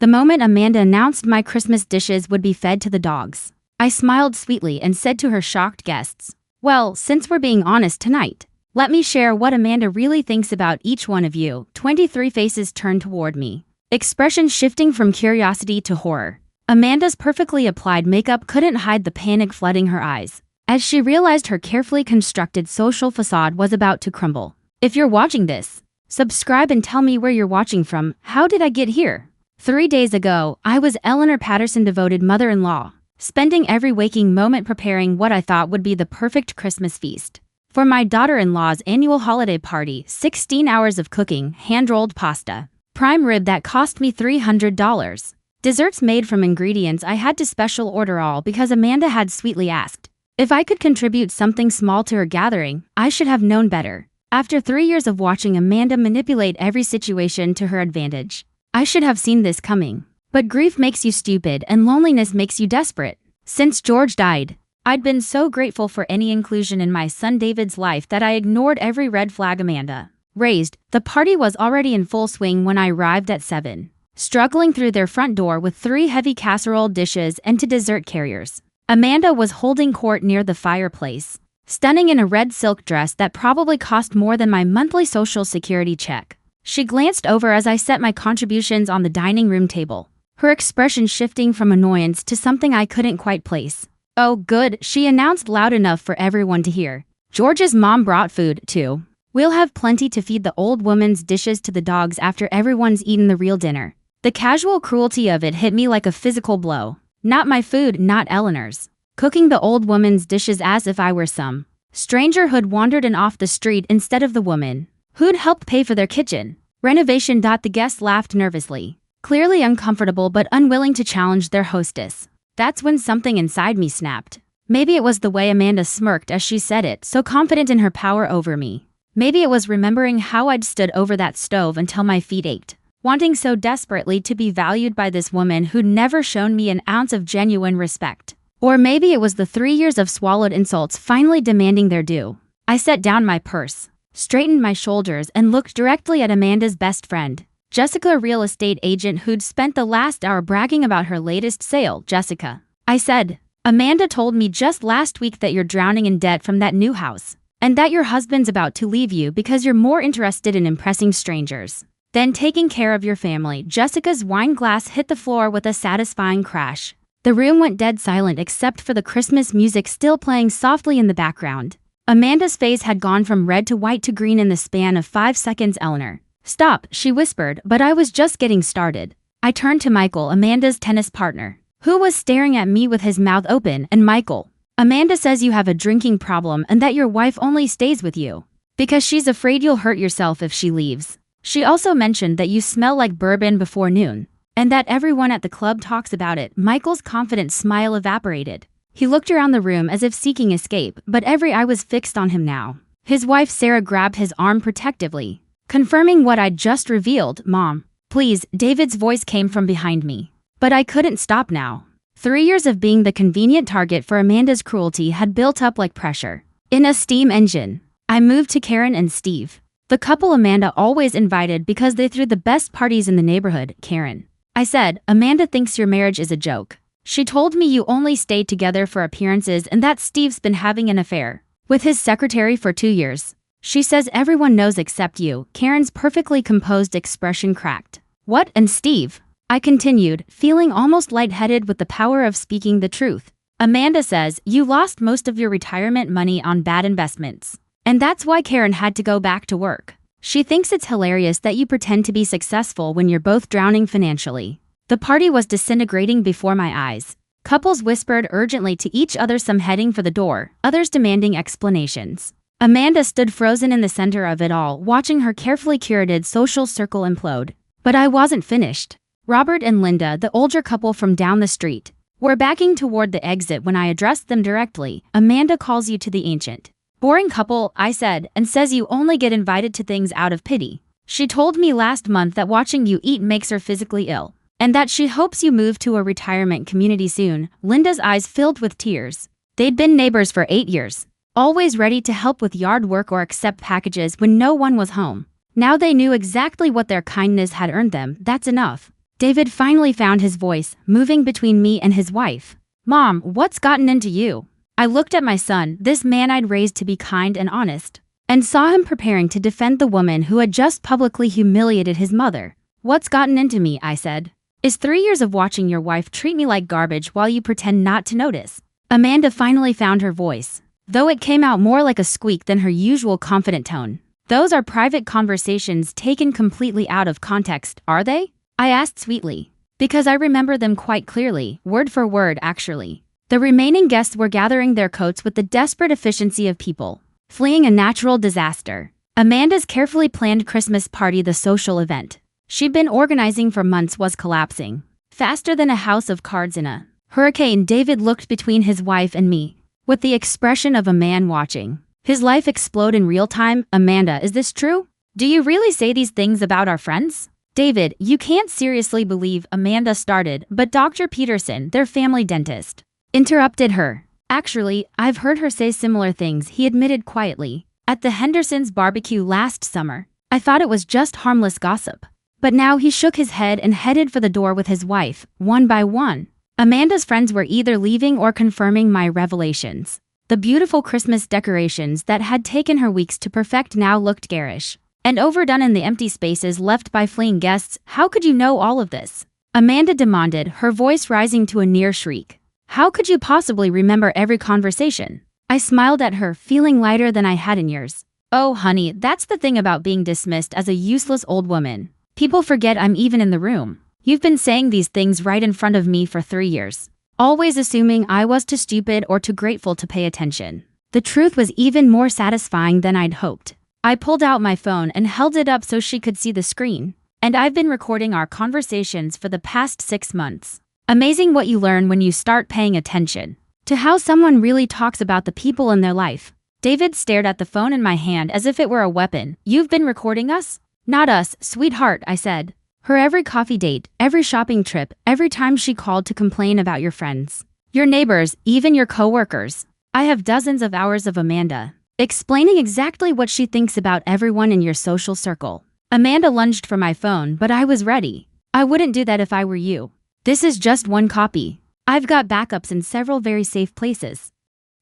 the moment Amanda announced my Christmas dishes would be fed to the dogs. I smiled sweetly and said to her shocked guests, "Well, since we're being honest tonight, let me share what Amanda really thinks about each one of you." 23 faces turned toward me, expressions shifting from curiosity to horror. Amanda's perfectly applied makeup couldn't hide the panic flooding her eyes, as she realized her carefully constructed social facade was about to crumble. If you're watching this, subscribe and tell me where you're watching from. How did I get here? 3 days ago, I was Eleanor Patterson devoted mother-in-law, spending every waking moment preparing what I thought would be the perfect Christmas feast. For my daughter-in-law's annual holiday party, 16 hours of cooking, hand-rolled pasta, prime rib that cost me $300. Desserts made from ingredients I had to special order all because Amanda had sweetly asked. If I could contribute something small to her gathering, I should have known better. After 3 years of watching Amanda manipulate every situation to her advantage, I should have seen this coming. But grief makes you stupid and loneliness makes you desperate. Since George died, I'd been so grateful for any inclusion in my son David's life that I ignored every red flag Amanda raised. The party was already in full swing when I arrived at 7. Struggling through their front door with 3 heavy casserole dishes and 2 dessert carriers. Amanda was holding court near the fireplace, stunning in a red silk dress that probably cost more than my monthly Social Security check. She glanced over as I set my contributions on the dining room table, her expression shifting from annoyance to something I couldn't quite place. "Oh, good," she announced loud enough for everyone to hear. "George's mom brought food, too. We'll have plenty to feed the old woman's dishes to the dogs after everyone's eaten the real dinner." The casual cruelty of it hit me like a physical blow. Not my food, not Eleanor's. Cooking the old woman's dishes as if I were some stranger who'd wandered in off the street instead of the woman who'd helped pay for their kitchen renovation. The guests laughed nervously, clearly uncomfortable but unwilling to challenge their hostess. That's when something inside me snapped. Maybe it was the way Amanda smirked as she said it, so confident in her power over me. Maybe it was remembering how I'd stood over that stove until my feet ached, wanting so desperately to be valued by this woman who'd never shown me an ounce of genuine respect. Or maybe it was the 3 years of swallowed insults finally demanding their due. I set down my purse, straightened my shoulders, and looked directly at Amanda's best friend, Jessica, a real estate agent who'd spent the last hour bragging about her latest sale. "Jessica," I said, "Amanda told me just last week that you're drowning in debt from that new house, and that your husband's about to leave you because you're more interested in impressing strangers than taking care of your family." Jessica's wine glass hit the floor with a satisfying crash. The room went dead silent except for the Christmas music still playing softly in the background. Amanda's face had gone from red to white to green in the span of 5 seconds. "Eleanor, stop," she whispered, but I was just getting started. I turned to Michael, Amanda's tennis partner, who was staring at me with his mouth open. "And Michael, Amanda says you have a drinking problem and that your wife only stays with you because she's afraid you'll hurt yourself if she leaves. She also mentioned that you smell like bourbon before noon, and that everyone at the club talks about it." Michael's confident smile evaporated. He looked around the room as if seeking escape, but every eye was fixed on him now. His wife Sarah grabbed his arm protectively, confirming what I'd just revealed. "Mom, please," David's voice came from behind me. But I couldn't stop now. 3 years of being the convenient target for Amanda's cruelty had built up like pressure in a steam engine. I moved to Karen and Steve, the couple Amanda always invited because they threw the best parties in the neighborhood. "Karen," I said, "Amanda thinks your marriage is a joke. She told me you only stayed together for appearances and that Steve's been having an affair with his secretary for 2 years. She says everyone knows except you." Karen's perfectly composed expression cracked. "What? And Steve?" I continued, feeling almost lightheaded with the power of speaking the truth. "Amanda says you lost most of your retirement money on bad investments, and that's why Karen had to go back to work. She thinks it's hilarious that you pretend to be successful when you're both drowning financially." The party was disintegrating before my eyes. Couples whispered urgently to each other, some heading for the door, others demanding explanations. Amanda stood frozen in the center of it all, watching her carefully curated social circle implode. But I wasn't finished. Robert and Linda, the older couple from down the street, were backing toward the exit when I addressed them directly. "Amanda calls you to the ancient boring couple," I said, "and says you only get invited to things out of pity. She told me last month that watching you eat makes her physically ill, and that she hopes you move to a retirement community soon." Linda's eyes filled with tears. They'd been neighbors for 8 years, always ready to help with yard work or accept packages when no one was home. Now they knew exactly what their kindness had earned them. "That's enough. David finally found his voice, moving between me and his wife. Mom, what's gotten into you? I looked at my son, this man I'd raised to be kind and honest, and saw him preparing to defend the woman who had just publicly humiliated his mother. What's gotten into me, I said. Is 3 years of watching your wife treat me like garbage while you pretend not to notice. Amanda finally found her voice, though it came out more like a squeak than her usual confident tone. Those are private conversations taken completely out of context, are they? I asked sweetly, because I remember them quite clearly, word for word actually. The remaining guests were gathering their coats with the desperate efficiency of people fleeing a natural disaster. Amanda's carefully planned Christmas party, the social event she'd been organizing for months, was collapsing faster than a house of cards in a hurricane. David looked between his wife and me with the expression of a man watching his life explode in real time. Amanda, is this true? Do you really say these things about our friends? David, you can't seriously believe, Amanda started, but Dr. Peterson, their family dentist, interrupted her. Actually, I've heard her say similar things, he admitted quietly. At the Hendersons' barbecue last summer, I thought it was just harmless gossip. But now he shook his head and headed for the door with his wife, one by one. Amanda's friends were either leaving or confirming my revelations. The beautiful Christmas decorations that had taken her weeks to perfect now looked garish and overdone in the empty spaces left by fleeing guests. How could you know all of this? Amanda demanded, her voice rising to a near shriek. How could you possibly remember every conversation? I smiled at her, feeling lighter than I had in years. Oh, honey, that's the thing about being dismissed as a useless old woman. People forget I'm even in the room. You've been saying these things right in front of me for 3 years, always assuming I was too stupid or too grateful to pay attention. The truth was even more satisfying than I'd hoped. I pulled out my phone and held it up so she could see the screen. And I've been recording our conversations for the past 6 months. Amazing what you learn when you start paying attention to how someone really talks about the people in their life. David stared at the phone in my hand as if it were a weapon. You've been recording us? Not us, sweetheart, I said. Her every coffee date, every shopping trip, every time she called to complain about your friends, your neighbors, even your coworkers. I have dozens of hours of Amanda explaining exactly what she thinks about everyone in your social circle. Amanda lunged for my phone, but I was ready. I wouldn't do that if I were you. This is just one copy. I've got backups in several very safe places.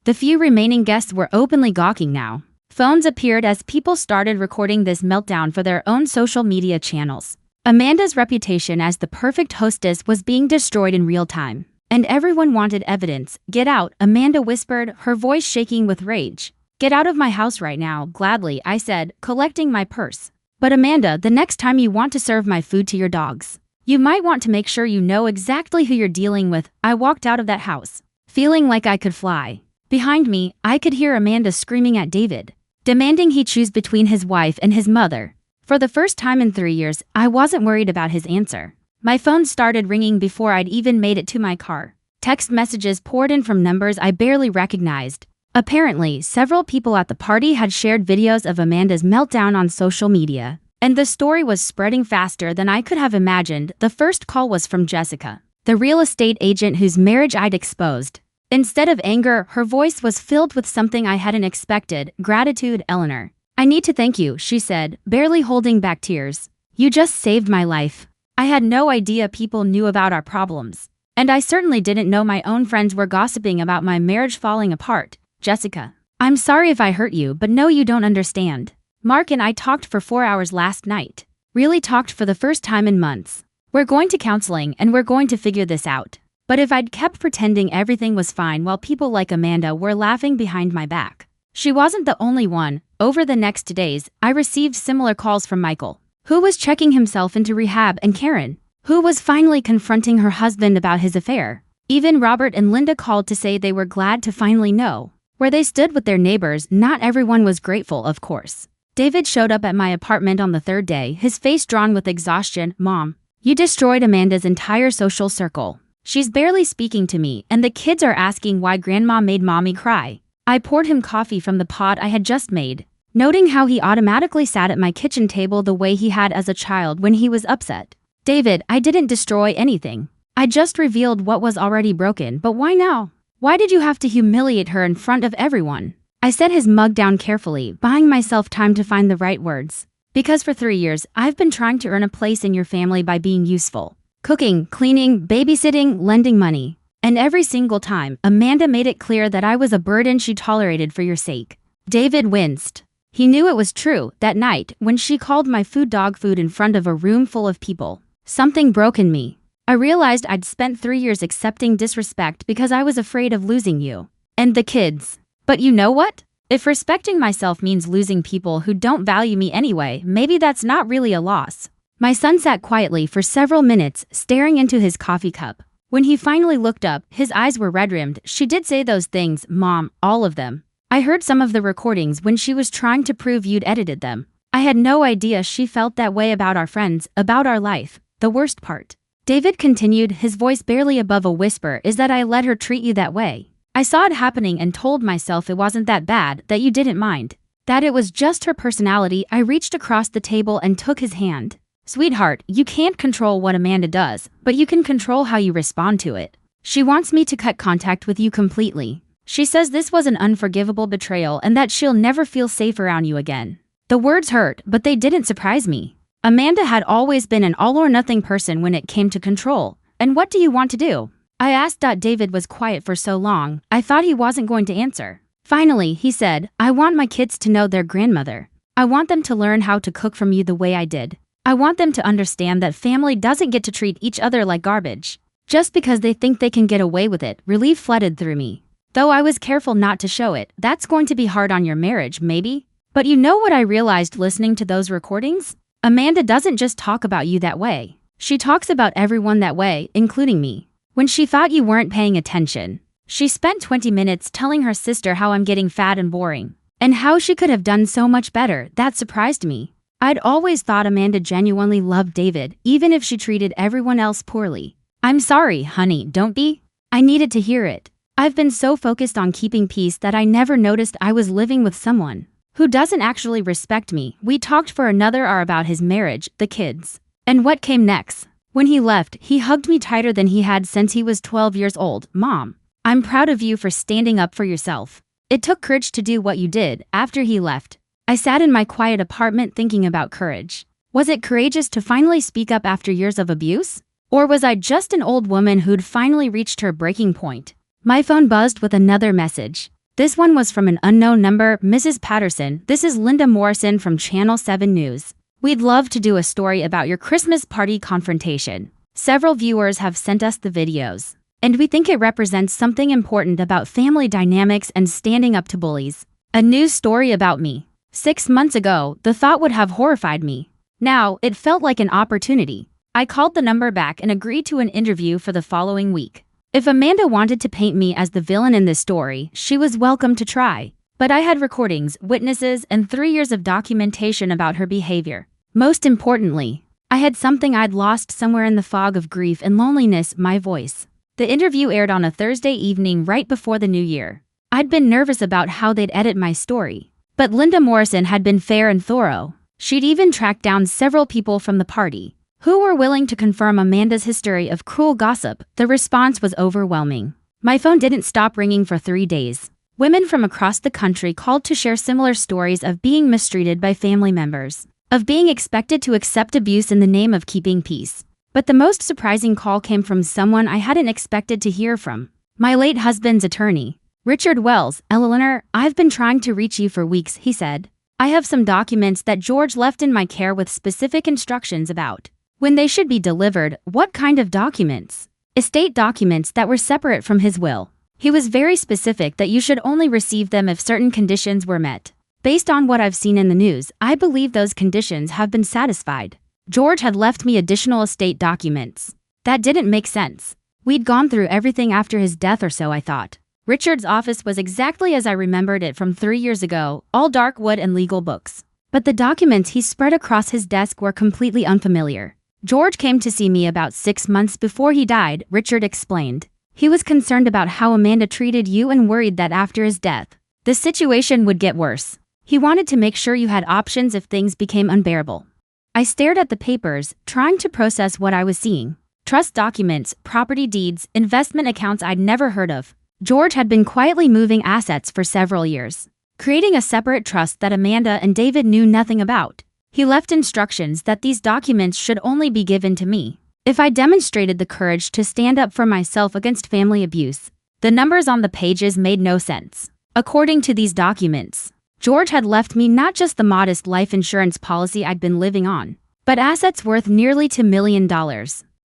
The few remaining guests were openly gawking now. Phones appeared as people started recording this meltdown for their own social media channels. Amanda's reputation as the perfect hostess was being destroyed in real time, and everyone wanted evidence. Get out, Amanda whispered, her voice shaking with rage. Get out of my house right now, gladly, I said, collecting my purse. But Amanda, the next time you want to serve my food to your dogs, you might want to make sure you know exactly who you're dealing with. I walked out of that house, feeling like I could fly. Behind me, I could hear Amanda screaming at David, demanding he choose between his wife and his mother. For the first time in 3 years, I wasn't worried about his answer. My phone started ringing before I'd even made it to my car. Text messages poured in from numbers I barely recognized. Apparently, several people at the party had shared videos of Amanda's meltdown on social media, and the story was spreading faster than I could have imagined. The first call was from Jessica, the real estate agent whose marriage I'd exposed. Instead of anger, her voice was filled with something I hadn't expected, gratitude. Eleanor, I need to thank you, she said, barely holding back tears. You just saved my life. I had no idea people knew about our problems, and I certainly didn't know my own friends were gossiping about my marriage falling apart. Jessica, I'm sorry if I hurt you, but no, you don't understand. Mark and I talked for 4 hours last night. Really talked for the first time in months. We're going to counseling and we're going to figure this out. But if I'd kept pretending everything was fine while people like Amanda were laughing behind my back, she wasn't the only one. Over the next days, I received similar calls from Michael, who was checking himself into rehab, and Karen, who was finally confronting her husband about his affair. Even Robert and Linda called to say they were glad to finally know where they stood with their neighbors. Not everyone was grateful, of course. David showed up at my apartment on the third day, his face drawn with exhaustion. Mom, you destroyed Amanda's entire social circle. She's barely speaking to me, and the kids are asking why Grandma made Mommy cry. I poured him coffee from the pot I had just made, noting how he automatically sat at my kitchen table the way he had as a child when he was upset. David, I didn't destroy anything. I just revealed what was already broken, but why now? Why did you have to humiliate her in front of everyone? I set his mug down carefully, buying myself time to find the right words. Because for 3 years, I've been trying to earn a place in your family by being useful. Cooking, cleaning, babysitting, lending money. And every single time, Amanda made it clear that I was a burden she tolerated for your sake. David winced. He knew it was true. That night, when she called my food dog food in front of a room full of people, something broke in me. I realized I'd spent 3 years accepting disrespect because I was afraid of losing you. And the kids. But you know what? If respecting myself means losing people who don't value me anyway, maybe that's not really a loss. My son sat quietly for several minutes, staring into his coffee cup. When he finally looked up, his eyes were red-rimmed. She did say those things, Mom, all of them. I heard some of the recordings when she was trying to prove you'd edited them. I had no idea she felt that way about our friends, about our life. The worst part, David continued, his voice barely above a whisper, is that I let her treat you that way. I saw it happening and told myself it wasn't that bad, that you didn't mind. That it was just her personality. I reached across the table and took his hand. Sweetheart, you can't control what Amanda does, but you can control how you respond to it. She wants me to cut contact with you completely. She says this was an unforgivable betrayal and that she'll never feel safe around you again. The words hurt, but they didn't surprise me. Amanda had always been an all-or-nothing person when it came to control. And what do you want to do? I asked. David was quiet for so long, I thought he wasn't going to answer. Finally, he said, I want my kids to know their grandmother. I want them to learn how to cook from you the way I did. I want them to understand that family doesn't get to treat each other like garbage. Just because they think they can get away with it. Relief flooded through me. Though I was careful not to show it. That's going to be hard on your marriage, maybe? But you know what I realized listening to those recordings? Amanda doesn't just talk about you that way. She talks about everyone that way, including me. When she thought you weren't paying attention, she spent 20 minutes telling her sister how I'm getting fat and boring, and how she could have done so much better. That surprised me. I'd always thought Amanda genuinely loved David, even if she treated everyone else poorly. I'm sorry, honey, don't be. I needed to hear it. I've been so focused on keeping peace that I never noticed I was living with someone who doesn't actually respect me. We talked for another hour about his marriage, the kids, and what came next. When he left, he hugged me tighter than he had since he was 12 years old. Mom, I'm proud of you for standing up for yourself. It took courage to do what you did. After he left, I sat in my quiet apartment thinking about courage. Was it courageous to finally speak up after years of abuse? Or was I just an old woman who'd finally reached her breaking point? My phone buzzed with another message. This one was from an unknown number. Mrs. Patterson, this is Linda Morrison from Channel 7 News. We'd love to do a story about your Christmas party confrontation. Several viewers have sent us the videos, and we think it represents something important about family dynamics and standing up to bullies. A news story about me. 6 months ago, the thought would have horrified me. Now, it felt like an opportunity. I called the number back and agreed to an interview for the following week. If Amanda wanted to paint me as the villain in this story, she was welcome to try. But I had recordings, witnesses, and 3 years of documentation about her behavior. Most importantly, I had something I'd lost somewhere in the fog of grief and loneliness, my voice. The interview aired on a Thursday evening right before the new year. I'd been nervous about how they'd edit my story. But Linda Morrison had been fair and thorough. She'd even tracked down several people from the party who were willing to confirm Amanda's history of cruel gossip. The response was overwhelming. My phone didn't stop ringing for 3 days. Women from across the country called to share similar stories of being mistreated by family members, of being expected to accept abuse in the name of keeping peace. But the most surprising call came from someone I hadn't expected to hear from. My late husband's attorney, Richard Wells. Eleanor, I've been trying to reach you for weeks, he said. I have some documents that George left in my care with specific instructions about when they should be delivered. What kind of documents? Estate documents that were separate from his will. He was very specific that you should only receive them if certain conditions were met. Based on what I've seen in the news, I believe those conditions have been satisfied. George had left me additional estate documents. That didn't make sense. We'd gone through everything after his death, or so I thought. Richard's office was exactly as I remembered it from 3 years ago, all dark wood and legal books. But the documents he spread across his desk were completely unfamiliar. George came to see me about 6 months before he died, Richard explained. He was concerned about how Amanda treated you and worried that after his death, the situation would get worse. He wanted to make sure you had options if things became unbearable. I stared at the papers, trying to process what I was seeing. Trust documents, property deeds, investment accounts I'd never heard of. George had been quietly moving assets for several years, creating a separate trust that Amanda and David knew nothing about. He left instructions that these documents should only be given to me. if I demonstrated the courage to stand up for myself against family abuse. The numbers on the pages made no sense. According to these documents, George had left me not just the modest life insurance policy I'd been living on, but assets worth nearly $2 million.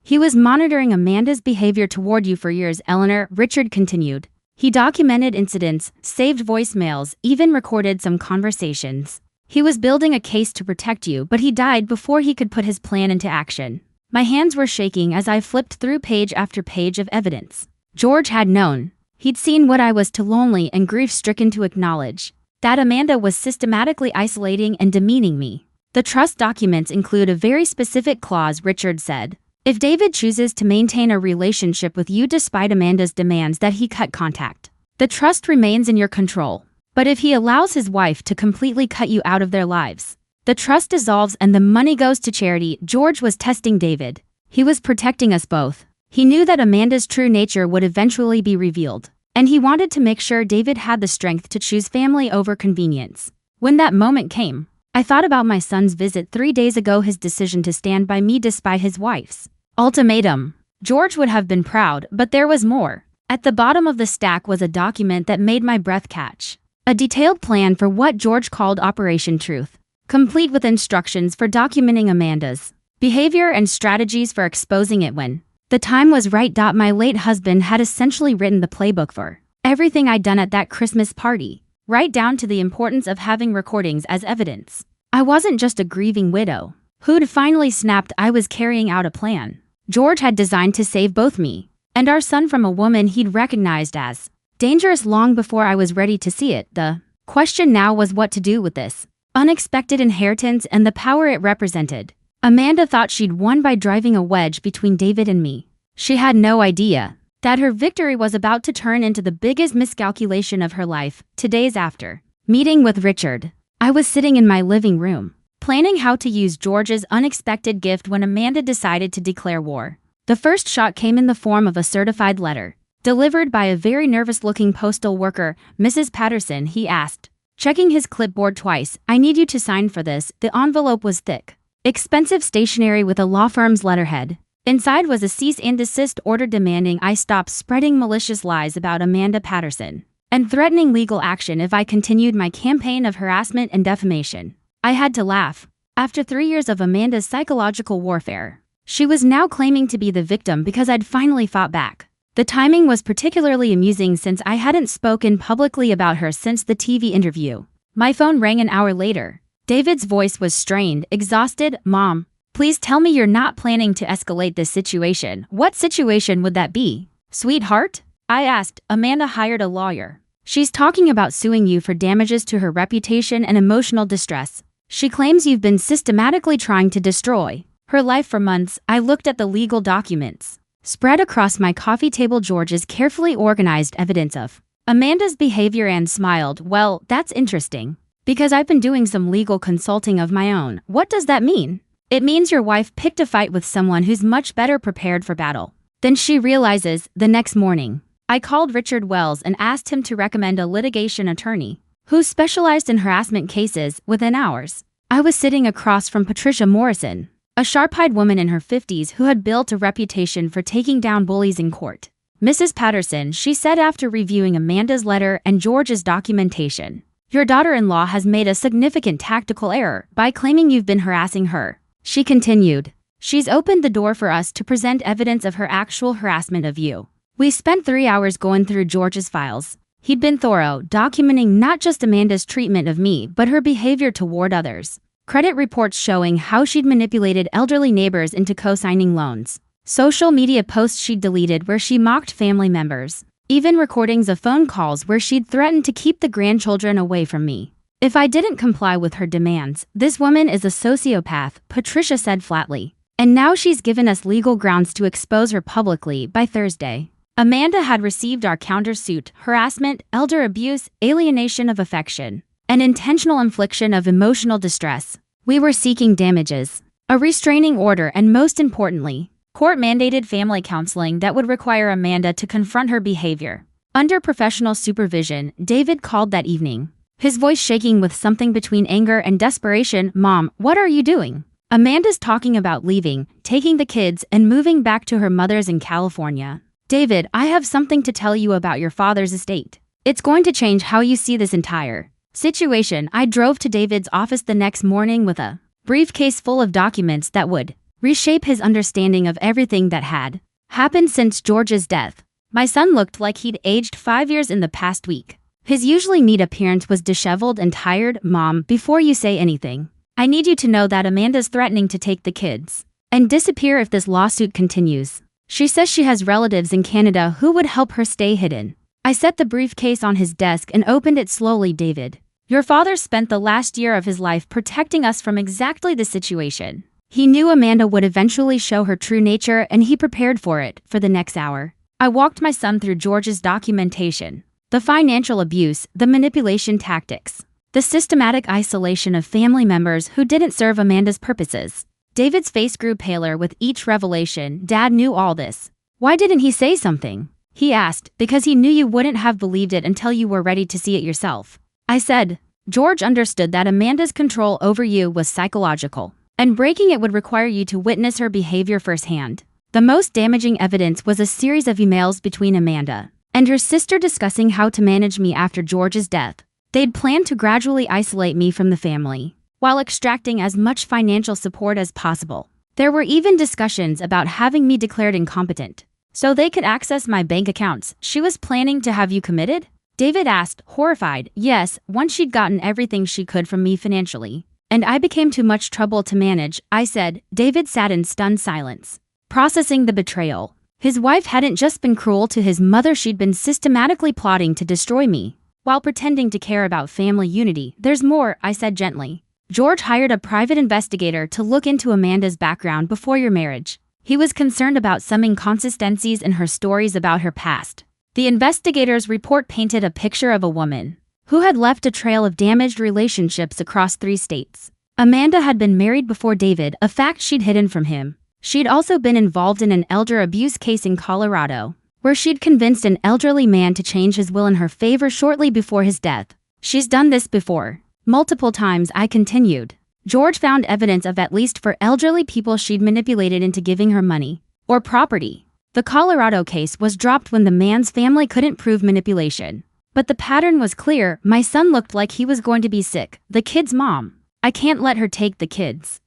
He was monitoring Amanda's behavior toward you for years, Eleanor, Richard continued. He documented incidents, saved voicemails, even recorded some conversations. He was building a case to protect you, but he died before he could put his plan into action. My hands were shaking as I flipped through page after page of evidence. George had known. He'd seen what I was too lonely and grief-stricken to acknowledge. That Amanda was systematically isolating and demeaning me. The trust documents include a very specific clause, Richard said. If David chooses to maintain a relationship with you despite Amanda's demands that he cut contact, the trust remains in your control. But if he allows his wife to completely cut you out of their lives, the trust dissolves and the money goes to charity. George was testing David. He was protecting us both. He knew that Amanda's true nature would eventually be revealed, and he wanted to make sure David had the strength to choose family over convenience. When that moment came, I thought about my son's visit 3 days ago, his decision to stand by me despite his wife's ultimatum. George would have been proud, but there was more. At the bottom of the stack was a document that made my breath catch. A detailed plan for what George called Operation Truth, complete with instructions for documenting Amanda's behavior and strategies for exposing it when the time was right. My late husband had essentially written the playbook for everything I'd done at that Christmas party, right down to the importance of having recordings as evidence. I wasn't just a grieving widow who'd finally snapped. I was carrying out a plan George had designed to save both me and our son from a woman he'd recognized as dangerous long before I was ready to see it. The question now was what to do with this unexpected inheritance and the power it represented. Amanda thought she'd won by driving a wedge between David and me. She had no idea that her victory was about to turn into the biggest miscalculation of her life. 2 days after meeting with Richard, I was sitting in my living room, planning how to use George's unexpected gift when Amanda decided to declare war. The first shot came in the form of a certified letter, delivered by a very nervous-looking postal worker. Mrs. Patterson, he asked, checking his clipboard twice, I need you to sign for this. The envelope was thick, expensive stationery with a law firm's letterhead. Inside was a cease and desist order demanding I stop spreading malicious lies about Amanda Patterson and threatening legal action if I continued my campaign of harassment and defamation. I had to laugh. After 3 years of Amanda's psychological warfare, she was now claiming to be the victim because I'd finally fought back. The timing was particularly amusing since I hadn't spoken publicly about her since the TV interview. My phone rang an hour later. David's voice was strained, exhausted. Mom, please tell me you're not planning to escalate this situation. What situation would that be? Sweetheart? I asked. Amanda hired a lawyer. She's talking about suing you for damages to her reputation and emotional distress. She claims you've been systematically trying to destroy her life for months. I looked at the legal documents spread across my coffee table, George's carefully organized evidence of Amanda's behavior, and smiled. Well, that's interesting, because I've been doing some legal consulting of my own. What does that mean? It means your wife picked a fight with someone who's much better prepared for battle than she realizes. The next morning, I called Richard Wells and asked him to recommend a litigation attorney who specialized in harassment cases. Within hours, I was sitting across from Patricia Morrison, a sharp-eyed woman in her 50s who had built a reputation for taking down bullies in court. Mrs. Patterson, she said after reviewing Amanda's letter and George's documentation, your daughter-in-law has made a significant tactical error by claiming you've been harassing her. She continued, she's opened the door for us to present evidence of her actual harassment of you. We spent 3 hours going through George's files. He'd been thorough, documenting not just Amanda's treatment of me, but her behavior toward others. Credit reports showing how she'd manipulated elderly neighbors into co-signing loans. Social media posts she'd deleted where she mocked family members. Even recordings of phone calls where she'd threatened to keep the grandchildren away from me if I didn't comply with her demands. This woman is a sociopath, Patricia said flatly. And now she's given us legal grounds to expose her publicly. By Thursday, Amanda had received our countersuit: harassment, elder abuse, alienation of affection, and intentional infliction of emotional distress. We were seeking damages, a restraining order, and most importantly, court-mandated family counseling that would require Amanda to confront her behavior under professional supervision. David called that evening, his voice shaking with something between anger and desperation. Mom, what are you doing? Amanda's talking about leaving, taking the kids, and moving back to her mother's in California. David, I have something to tell you about your father's estate. It's going to change how you see this entire situation. I drove to David's office the next morning with a briefcase full of documents that would reshape his understanding of everything that had happened since George's death. My son looked like he'd aged 5 years in the past week. His usually neat appearance was disheveled and tired. Mom, before you say anything, I need you to know that Amanda's threatening to take the kids and disappear if this lawsuit continues. She says she has relatives in Canada who would help her stay hidden. I set the briefcase on his desk and opened it slowly. David, your father spent the last year of his life protecting us from exactly this situation. He knew Amanda would eventually show her true nature, and he prepared for it. For the next hour, I walked my son through George's documentation, the financial abuse, the manipulation tactics, the systematic isolation of family members who didn't serve Amanda's purposes. David's face grew paler with each revelation. Dad knew all this. Why didn't he say something? He asked. Because he knew you wouldn't have believed it until you were ready to see it yourself. I said. George understood that Amanda's control over you was psychological, and breaking it would require you to witness her behavior firsthand. The most damaging evidence was a series of emails between Amanda and her sister discussing how to manage me after George's death. They'd planned to gradually isolate me from the family, while extracting as much financial support as possible. There were even discussions about having me declared incompetent, so they could access my bank accounts. She was planning to have you committed? David asked, horrified. Yes, once she'd gotten everything she could from me financially, and I became too much trouble to manage, I said. David sat in stunned silence, processing the betrayal. His wife hadn't just been cruel to his mother, she'd been systematically plotting to destroy me, while pretending to care about family unity. There's more, I said gently. George hired a private investigator to look into Amanda's background before your marriage. He was concerned about some inconsistencies in her stories about her past. The investigator's report painted a picture of a woman who had left a trail of damaged relationships across 3 states. Amanda had been married before David, a fact she'd hidden from him. She'd also been involved in an elder abuse case in Colorado, where she'd convinced an elderly man to change his will in her favor shortly before his death. She's done this before. Multiple times, I continued. George found evidence of at least 4 elderly people she'd manipulated into giving her money or property. The Colorado case was dropped when the man's family couldn't prove manipulation. But the pattern was clear. My son looked like he was going to be sick. The kid's mom. I can't let her take the kids.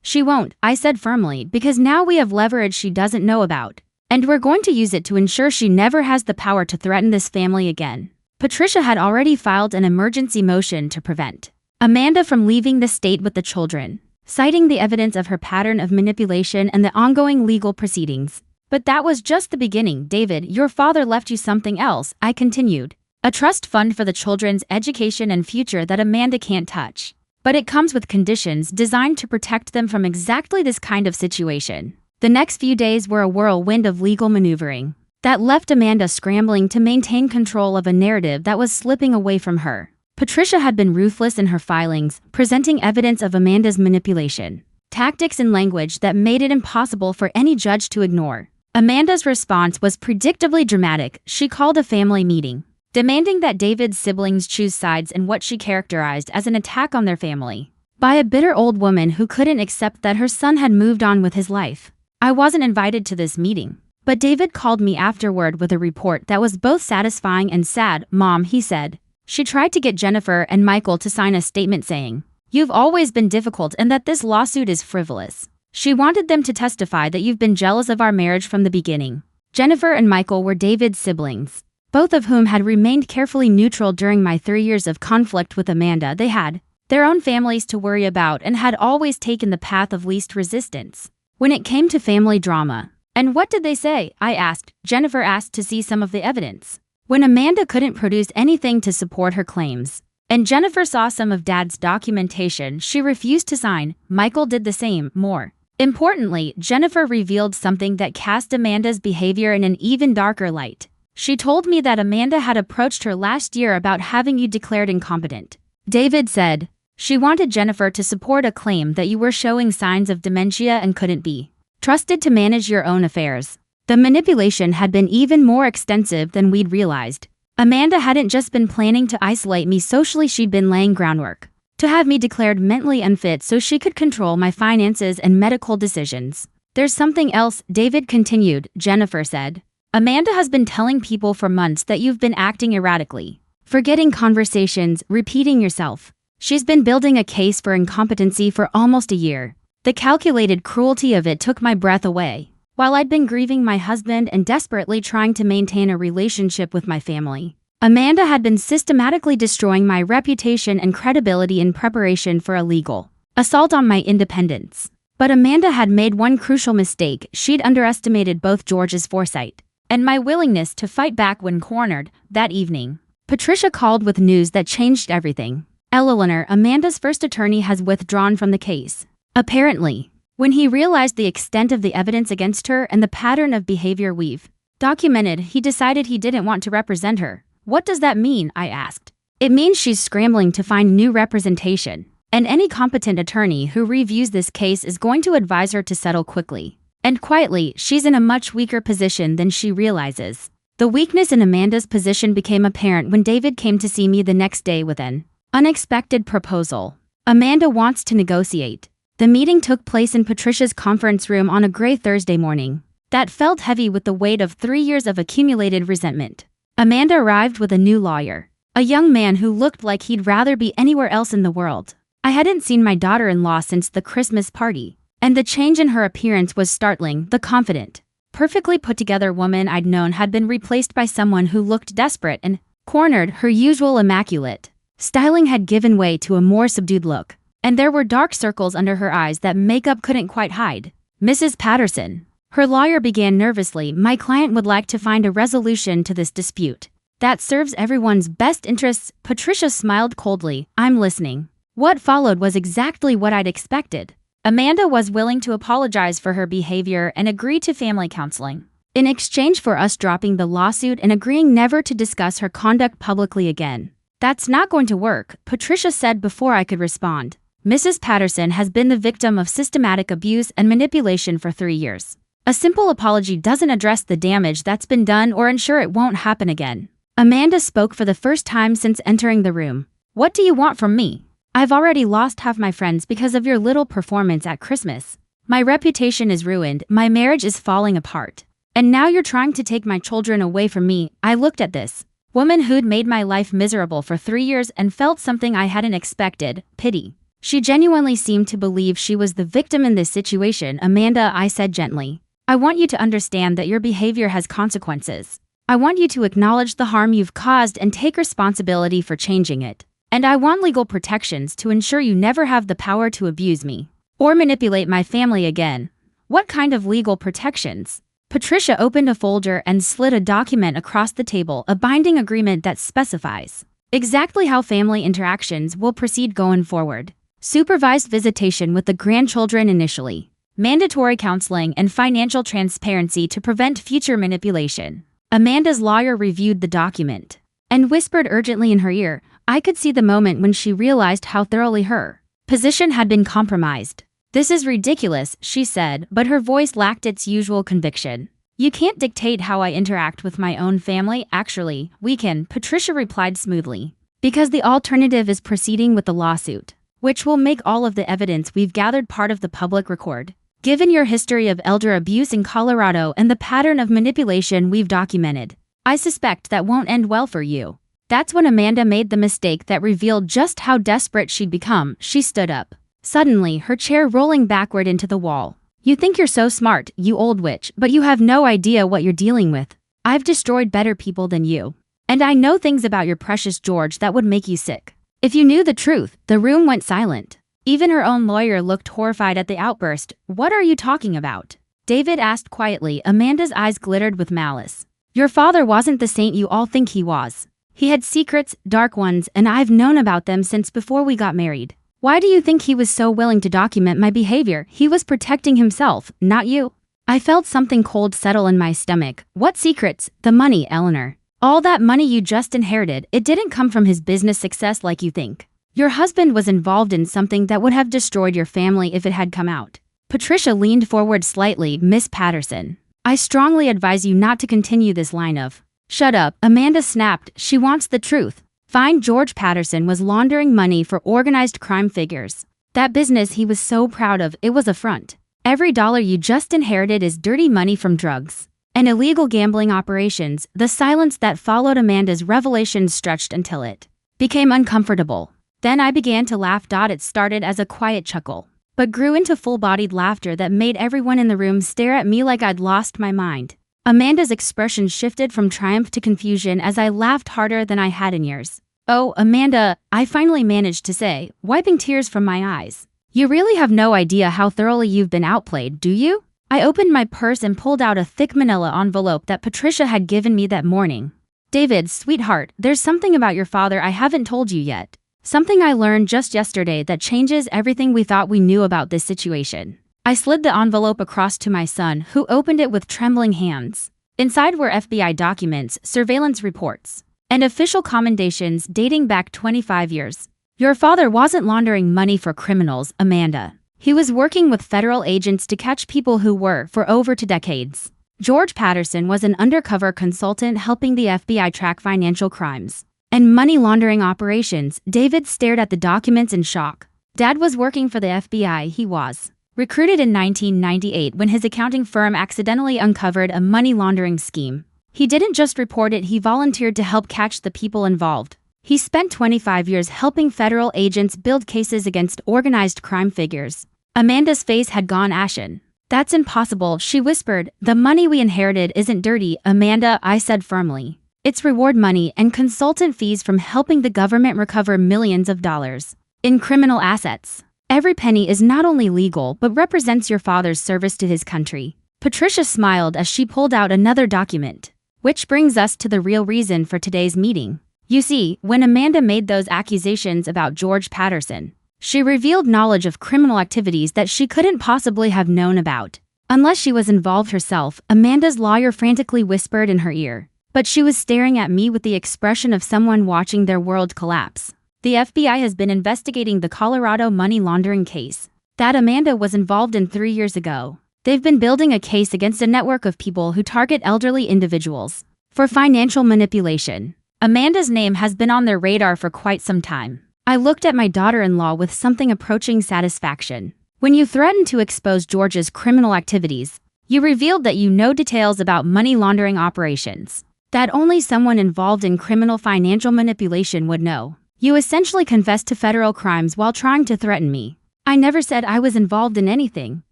She won't, I said firmly, because now we have leverage she doesn't know about, and we're going to use it to ensure she never has the power to threaten this family again. Patricia had already filed an emergency motion to prevent Amanda from leaving the state with the children, citing the evidence of her pattern of manipulation and the ongoing legal proceedings. But that was just the beginning. David, your father left you something else, I continued. A trust fund for the children's education and future that Amanda can't touch. But it comes with conditions designed to protect them from exactly this kind of situation. The next few days were a whirlwind of legal maneuvering that left Amanda scrambling to maintain control of a narrative that was slipping away from her. Patricia had been ruthless in her filings, presenting evidence of Amanda's manipulation, tactics and language that made it impossible for any judge to ignore. Amanda's response was predictably dramatic. She called a family meeting, demanding that David's siblings choose sides in what she characterized as an attack on their family by a bitter old woman who couldn't accept that her son had moved on with his life. I wasn't invited to this meeting, but David called me afterward with a report that was both satisfying and sad. Mom, he said. She tried to get Jennifer and Michael to sign a statement saying, "You've always been difficult and that this lawsuit is frivolous." She wanted them to testify that you've been jealous of our marriage from the beginning. Jennifer and Michael were David's siblings, both of whom had remained carefully neutral during my 3 years of conflict with Amanda. They had their own families to worry about and had always taken the path of least resistance when it came to family drama. And what did they say? I asked. Jennifer asked to see some of the evidence. When Amanda couldn't produce anything to support her claims, and Jennifer saw some of Dad's documentation she refused to sign, Michael did the same. More importantly, Jennifer revealed something that cast Amanda's behavior in an even darker light. She told me that Amanda had approached her last year about having you declared incompetent. David said, she wanted Jennifer to support a claim that you were showing signs of dementia and couldn't be trusted to manage your own affairs. The manipulation had been even more extensive than we'd realized. Amanda hadn't just been planning to isolate me socially, she'd been laying groundwork to have me declared mentally unfit so she could control my finances and medical decisions. There's something else, David continued, Jennifer said. Amanda has been telling people for months that you've been acting erratically, forgetting conversations, repeating yourself. She's been building a case for incompetency for almost a year. The calculated cruelty of it took my breath away. While I'd been grieving my husband and desperately trying to maintain a relationship with my family, Amanda had been systematically destroying my reputation and credibility in preparation for a legal assault on my independence. But Amanda had made one crucial mistake. She'd underestimated both George's foresight and my willingness to fight back when cornered. That evening, Patricia called with news that changed everything. Eleanor, Amanda's first attorney, has withdrawn from the case. Apparently, when he realized the extent of the evidence against her and the pattern of behavior we've documented, he decided he didn't want to represent her. What does that mean? I asked. It means she's scrambling to find new representation, and any competent attorney who reviews this case is going to advise her to settle quickly and quietly. She's in a much weaker position than she realizes. The weakness in Amanda's position became apparent when David came to see me the next day with an unexpected proposal. Amanda wants to negotiate. The meeting took place in Patricia's conference room on a gray Thursday morning that felt heavy with the weight of 3 years of accumulated resentment. Amanda arrived with a new lawyer, a young man who looked like he'd rather be anywhere else in the world. I hadn't seen my daughter-in-law since the Christmas party, and the change in her appearance was startling. The confident, perfectly put-together woman I'd known had been replaced by someone who looked desperate and cornered. Her usual immaculate styling had given way to a more subdued look, and there were dark circles under her eyes that makeup couldn't quite hide. Mrs. Patterson, her lawyer began nervously, my client would like to find a resolution to this dispute that serves everyone's best interests. Patricia smiled coldly. I'm listening. What followed was exactly what I'd expected. Amanda was willing to apologize for her behavior and agree to family counseling in exchange for us dropping the lawsuit and agreeing never to discuss her conduct publicly again. That's not going to work, Patricia said before I could respond. Mrs. Patterson has been the victim of systematic abuse and manipulation for 3 years. A simple apology doesn't address the damage that's been done or ensure it won't happen again. Amanda spoke for the first time since entering the room. What do you want from me? I've already lost half my friends because of your little performance at Christmas. My reputation is ruined, my marriage is falling apart. And now you're trying to take my children away from me. I looked at this woman who'd made my life miserable for 3 years and felt something I hadn't expected, pity. She genuinely seemed to believe she was the victim in this situation. Amanda, I said gently, I want you to understand that your behavior has consequences. I want you to acknowledge the harm you've caused and take responsibility for changing it. And I want legal protections to ensure you never have the power to abuse me or manipulate my family again. What kind of legal protections? Patricia opened a folder and slid a document across the table, a binding agreement that specifies exactly how family interactions will proceed going forward. Supervised visitation with the grandchildren initially, mandatory counseling and financial transparency to prevent future manipulation. Amanda's lawyer reviewed the document and whispered urgently in her ear. I could see the moment when she realized how thoroughly her position had been compromised. This is ridiculous, she said, but her voice lacked its usual conviction. You can't dictate how I interact with my own family. Actually, we can, Patricia replied smoothly, because the alternative is proceeding with the lawsuit, which will make all of the evidence we've gathered part of the public record. Given your history of elder abuse in Colorado and the pattern of manipulation we've documented, I suspect that won't end well for you. That's when Amanda made the mistake that revealed just how desperate she'd become. She stood up, suddenly, her chair rolling backward into the wall. You think you're so smart, you old witch, but you have no idea what you're dealing with. I've destroyed better people than you. And I know things about your precious George that would make you sick. If you knew the truth. The room went silent. Even her own lawyer looked horrified at the outburst. What are you talking about? David asked quietly. Amanda's eyes glittered with malice. Your father wasn't the saint you all think he was. He had secrets, dark ones, and I've known about them since before we got married. Why do you think he was so willing to document my behavior? He was protecting himself, not you. I felt something cold settle in my stomach. What secrets? The money, Eleanor. All that money you just inherited, it didn't come from his business success like you think. Your husband was involved in something that would have destroyed your family if it had come out. Patricia leaned forward slightly. Miss Patterson, I strongly advise you not to continue this line of. Shut up, Amanda snapped. She wants the truth. Find George Patterson was laundering money for organized crime figures. That business he was so proud of, it was a front. Every dollar you just inherited is dirty money from drugs and illegal gambling operations. The silence that followed Amanda's revelations stretched until it became uncomfortable. Then I began to laugh. It started as a quiet chuckle, but grew into full-bodied laughter that made everyone in the room stare at me like I'd lost my mind. Amanda's expression shifted from triumph to confusion as I laughed harder than I had in years. "Oh, Amanda," I finally managed to say, wiping tears from my eyes. "You really have no idea how thoroughly you've been outplayed, do you?" I opened my purse and pulled out a thick manila envelope that Patricia had given me that morning. "David, sweetheart, there's something about your father I haven't told you yet. Something I learned just yesterday that changes everything we thought we knew about this situation." I slid the envelope across to my son, who opened it with trembling hands. Inside were FBI documents, surveillance reports, and official commendations dating back 25 years. "Your father wasn't laundering money for criminals, Amanda. He was working with federal agents to catch people who were for over 2 decades. George Patterson was an undercover consultant helping the FBI track financial crimes and money laundering operations." David stared at the documents in shock. "Dad was working for the FBI. He was recruited in 1998 when his accounting firm accidentally uncovered a money laundering scheme. He didn't just report it, he volunteered to help catch the people involved. He spent 25 years helping federal agents build cases against organized crime figures." Amanda's face had gone ashen. "That's impossible," she whispered. "The money we inherited isn't dirty, Amanda," I said firmly. "It's reward money and consultant fees from helping the government recover millions of dollars in criminal assets. Every penny is not only legal but represents your father's service to his country." Patricia smiled as she pulled out another document. "Which brings us to the real reason for today's meeting. You see, when Amanda made those accusations about George Patterson, she revealed knowledge of criminal activities that she couldn't possibly have known about unless she was involved herself," Amanda's lawyer frantically whispered in her ear. But she was staring at me with the expression of someone watching their world collapse. "The FBI has been investigating the Colorado money laundering case that Amanda was involved in 3 years ago. They've been building a case against a network of people who target elderly individuals for financial manipulation. Amanda's name has been on their radar for quite some time." I looked at my daughter-in-law with something approaching satisfaction. "When you threatened to expose George's criminal activities, you revealed that you know details about money laundering operations that only someone involved in criminal financial manipulation would know. You essentially confessed to federal crimes while trying to threaten me." "I never said I was involved in anything,"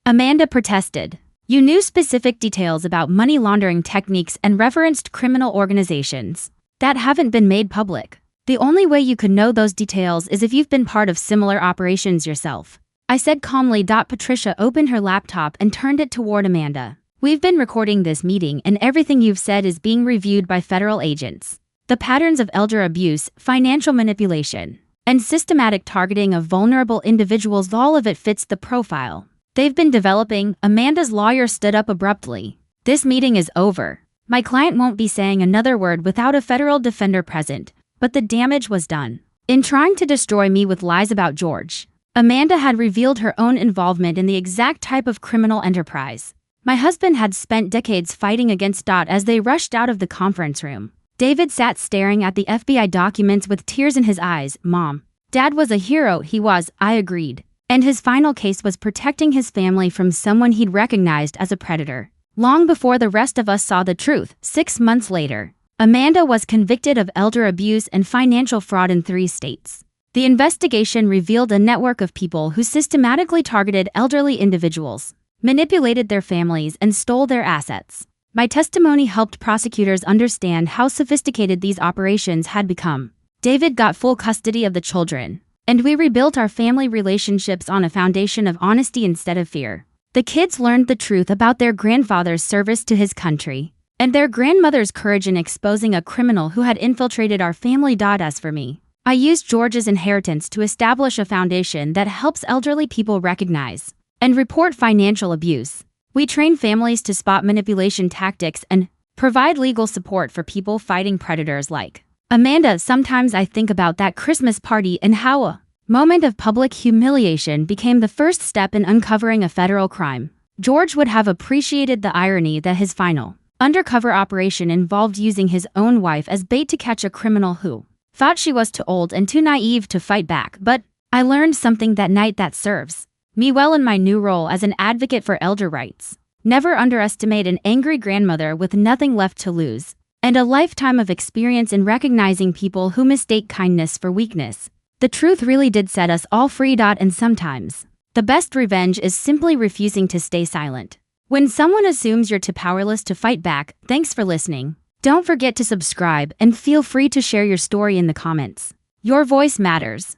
Amanda protested. "You knew specific details about money laundering techniques and referenced criminal organizations that haven't been made public. The only way you could know those details is if you've been part of similar operations yourself," I said calmly. Patricia opened her laptop and turned it toward Amanda. "We've been recording this meeting and everything you've said is being reviewed by federal agents. The patterns of elder abuse, financial manipulation, and systematic targeting of vulnerable individuals, all of it fits the profile they've been developing." Amanda's lawyer stood up abruptly. "This meeting is over. My client won't be saying another word without a federal defender present." But the damage was done. In trying to destroy me with lies about George, Amanda had revealed her own involvement in the exact type of criminal enterprise my husband had spent decades fighting against. As they rushed out of the conference room, David sat staring at the FBI documents with tears in his eyes. "Mom, Dad was a hero." "He was," I agreed. "And his final case was protecting his family from someone he'd recognized as a predator. Long before the rest of us saw the truth." 6 months later, Amanda was convicted of elder abuse and financial fraud in 3 states. The investigation revealed a network of people who systematically targeted elderly individuals, manipulated their families, and stole their assets. My testimony helped prosecutors understand how sophisticated these operations had become. David got full custody of the children, and we rebuilt our family relationships on a foundation of honesty instead of fear. The kids learned the truth about their grandfather's service to his country and their grandmother's courage in exposing a criminal who had infiltrated our family. As for me, I used George's inheritance to establish a foundation that helps elderly people recognize and report financial abuse. We train families to spot manipulation tactics and provide legal support for people fighting predators like Amanda. Sometimes I think about that Christmas party and how a moment of public humiliation became the first step in uncovering a federal crime. George would have appreciated the irony that his final undercover operation involved using his own wife as bait to catch a criminal who Thought she was too old and too naive to fight back, but I learned something that night that serves me well in my new role as an advocate for elder rights. Never underestimate an angry grandmother with nothing left to lose, and a lifetime of experience in recognizing people who mistake kindness for weakness. The truth really did set us all free. And sometimes, the best revenge is simply refusing to stay silent. When someone assumes you're too powerless to fight back, thanks for listening. Don't forget to subscribe and feel free to share your story in the comments. Your voice matters.